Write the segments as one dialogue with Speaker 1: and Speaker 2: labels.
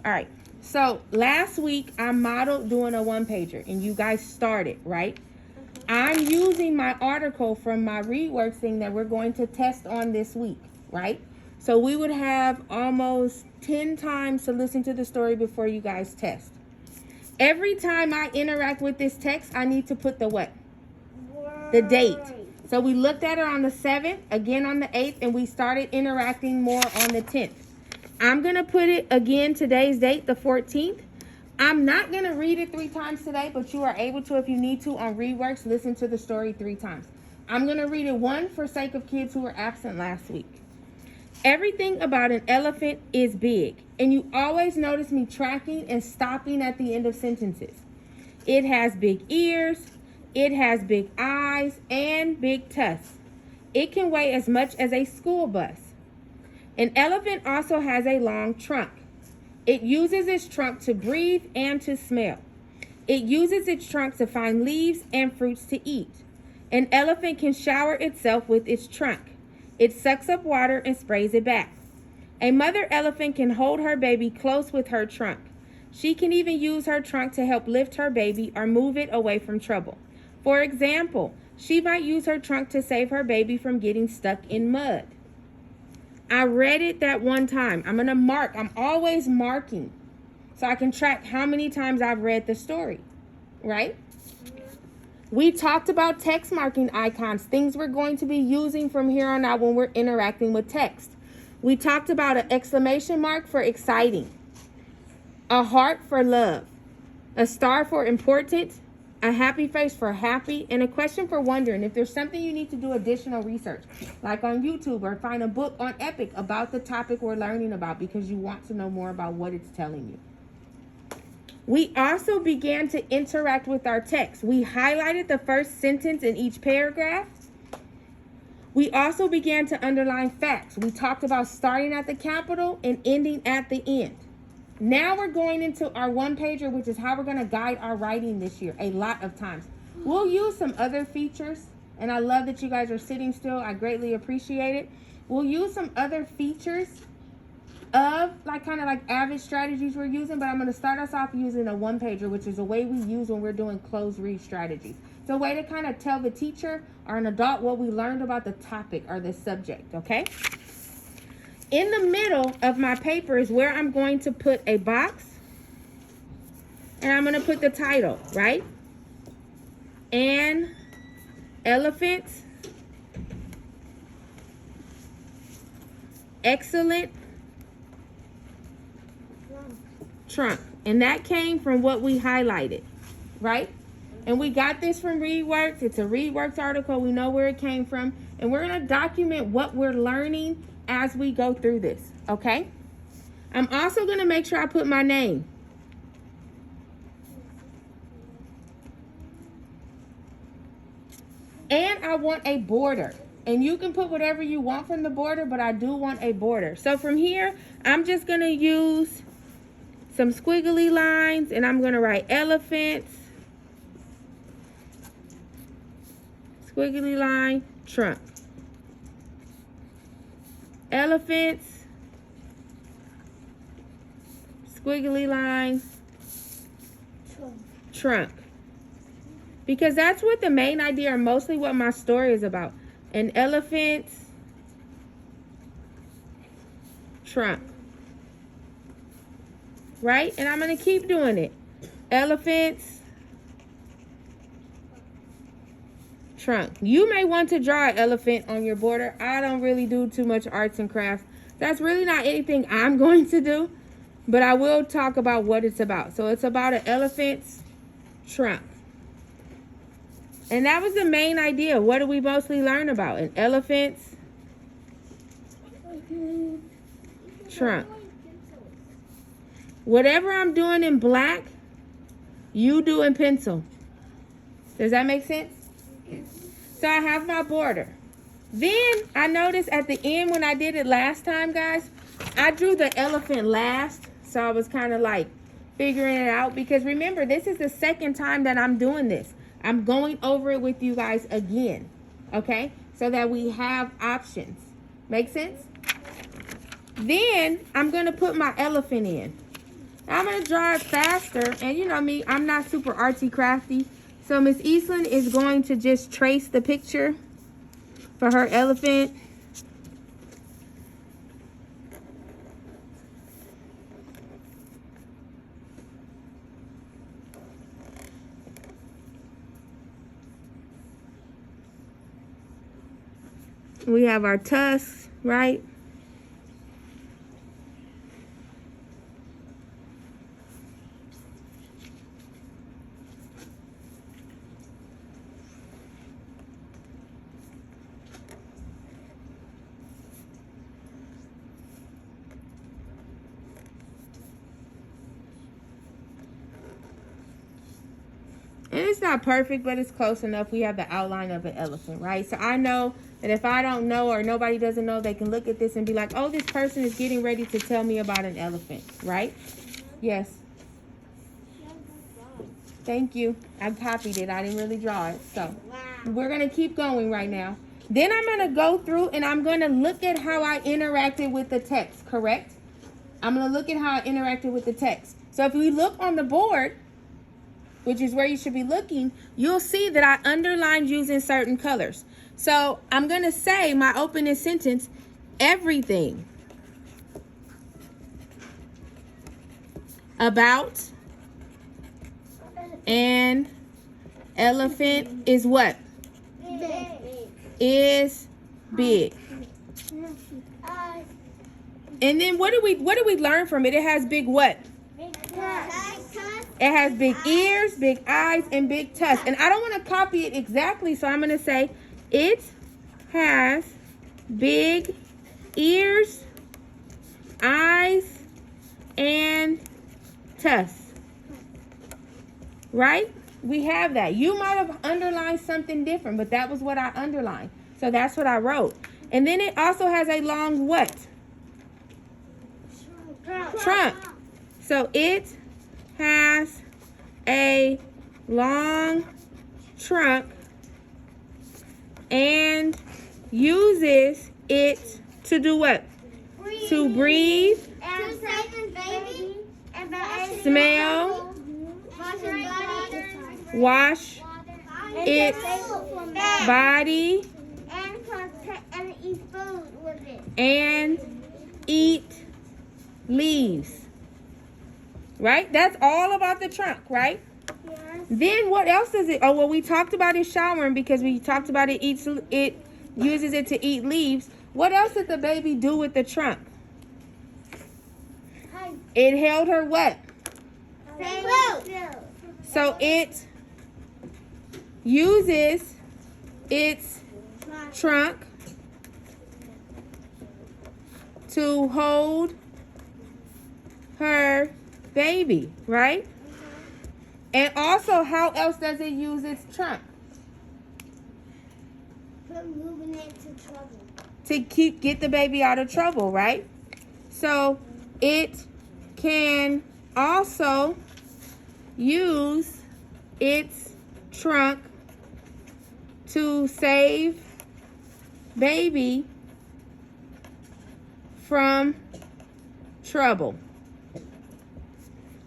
Speaker 1: All right. So last week I modeled doing a one-pager and you guys started, right? I'm using my article from my ReadWorks thing that we're going to test on this week, right? So we would have almost 10 times to listen to the story before you guys test. Every time I interact with this text, I need to put the what? The date. So we looked at it on the 7th, again on the 8th, and we started interacting more on the 10th. I'm going to put it again, today's date, the 14th. I'm not going to read it 3 times today, but you are able to, if you need to, on ReadWorks, listen to the story 3 times. I'm going to read it one for sake of kids who were absent last week. Everything about an elephant is big, and you always notice me tracking and stopping at the end of sentences. It has big ears, it has big eyes, and big tusks. It can weigh as much as a school bus. An elephant also has a long trunk. It uses its trunk to breathe and to smell. It uses its trunk to find leaves and fruits to eat. An elephant can shower itself with its trunk. It sucks up water and sprays it back. A mother elephant can hold her baby close with her trunk. She can even use her trunk to help lift her baby or move it away from trouble. For example, she might use her trunk to save her baby from getting stuck in mud. I read it that one time. I'm going to mark. I'm always marking so I can track how many times I've read the story, right? We talked about text marking icons, things we're going to be using from here on out when we're interacting with text. We talked about an exclamation mark for exciting, a heart for love, a star for important, a happy face for happy, and a question for wondering. If there's something you need to do additional research, like on YouTube, or find a book on Epic about the topic we're learning about because you want to know more about what it's telling you. We also began to interact with our text. We highlighted the first sentence in each paragraph. We also began to underline facts. We talked about starting at the capital and ending at the end. Now we're going into our one-pager, which is how we're going to guide our writing this year a lot of times. We'll use some other features, and I love that you guys are sitting still. I greatly appreciate it. We'll use some other features of kind of like average strategies we're using, but I'm going to start us off using a one-pager, which is a way we use when we're doing closed read strategies. It's a way to kind of tell the teacher or an adult what we learned about the topic or the subject, okay? In the middle of my paper is where I'm going to put a box, and I'm going to put the title, right? An elephant, excellent trunk. And that came from what we highlighted, right? And we got this from ReadWorks. It's a ReadWorks article. We know where it came from. And we're going to document what we're learning as we go through this, okay? I'm also going to make sure I put my name. And I want a border. And you can put whatever you want from the border, but I do want a border. So from here, I'm just going to use some squiggly lines, and I'm going to write elephants, squiggly line, trunk. Elephants, squiggly line, trunk. Because that's what the main idea, or mostly what my story is about. An elephant, trunk. Right? And I'm going to keep doing it. Elephants, trunk. You may want to draw an elephant on your border. I don't really do too much arts and crafts. That's really not anything I'm going to do, but I will talk about what it's about. So it's about an elephant's trunk. And that was the main idea. What do we mostly learn about? An elephant's trunk. Whatever I'm doing in black, you do in pencil. Does that make sense? So I have my border. Then I noticed at the end when I did it last time, guys, I drew the elephant last. So I was kind of like figuring it out. Because remember, this is the second time that I'm doing this. I'm going over it with you guys again. Okay? So that we have options. Make sense? Then I'm going to put my elephant in. I'm going to draw it faster. And you know me, I'm not super artsy crafty. So Miss Eastland is going to just trace the picture for her elephant. We have our tusks, right? And it's not perfect, but it's close enough. We have the outline of an elephant, right? So I know that if I don't know or nobody doesn't know, they can look at this and be like, oh, this person is getting ready to tell me about an elephant, right? Yes. Thank you. I copied it. I didn't really draw it. So we're going to keep going right now. Then I'm going to go through and I'm going to look at how I interacted with the text, correct? I'm going to look at how I interacted with the text. So if we look on the board, which is where you should be looking, you'll see that I underlined using certain colors. So I'm going to say my opening sentence, everything about an elephant is what?
Speaker 2: Big.
Speaker 1: Is big. And then what do we learn from it? It has big what? It has big ears, big eyes, and big tusks. And I don't want to copy it exactly, so I'm going to say it has big ears, eyes, and tusks. Right? We have that. You might have underlined something different, but that was what I underlined. So that's what I wrote. And then it also has a long what? Trunk. So it has a long trunk and uses it to do what? To breathe, smell, wash its body,
Speaker 2: and eat food with it.
Speaker 1: and eat leaves. Right? That's all about the trunk, right?
Speaker 2: Yes.
Speaker 1: Then what else does it? Oh, well, we talked about it showering because we talked about it uses it to eat leaves. What else did the baby do with the trunk? It held her what? So it uses its trunk to hold her baby, right? And also, how else does it use its trunk?
Speaker 2: For moving it to trouble.
Speaker 1: To get the baby out of trouble, right? So it can also use its trunk to save baby from trouble.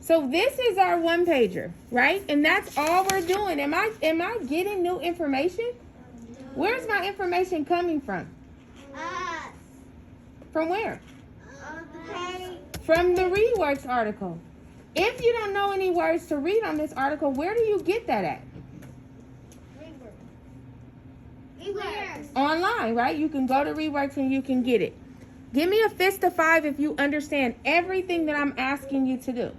Speaker 1: So this is our one pager, right? And that's all we're doing. Am I getting new information? Where's my information coming from? From where?
Speaker 2: Okay.
Speaker 1: From the ReadWorks article. If you don't know any words to read on this article, where do you get that at?
Speaker 2: Readworks.
Speaker 1: Online, right? You can go to ReadWorks and you can get it. Give me a fist of 5 if you understand everything that I'm asking you to do.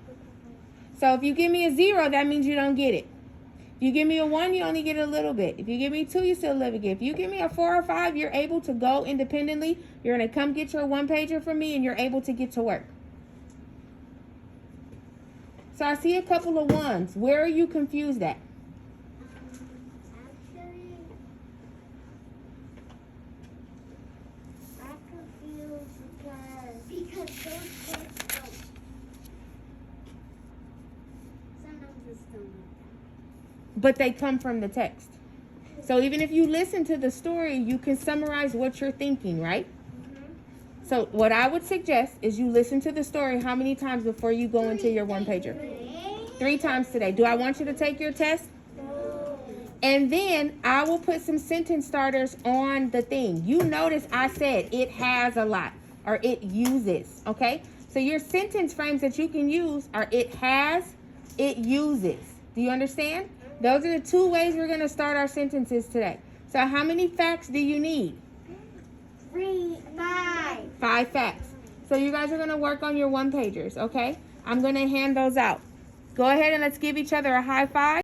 Speaker 1: So if you give me a 0, that means you don't get it. If you give me a 1, you only get a little bit. If you give me 2, you still live again. If you give me a 4 or 5, you're able to go independently. You're going to come get your one pager from me and you're able to get to work. So I see a couple of 1s. Where are you confused at?
Speaker 2: Actually, I'm confused because those words don't. Sometimes it's don't.
Speaker 1: But they come from the text. So even if you listen to the story, you can summarize what you're thinking, right? So what I would suggest is you listen to the story how many times before you go into your one pager? 3 times today. Do I want you to take your test?
Speaker 2: No.
Speaker 1: And then I will put some sentence starters on the thing. You notice I said it has a lot or it uses, okay? So your sentence frames that you can use are it has, it uses. Do you understand? Those are the 2 ways we're going to start our sentences today. So how many facts do you need?
Speaker 2: 5.
Speaker 1: 5 facts. So you guys are going to work on your one pagers, okay? I'm going to hand those out. Go ahead and let's give each other a high five.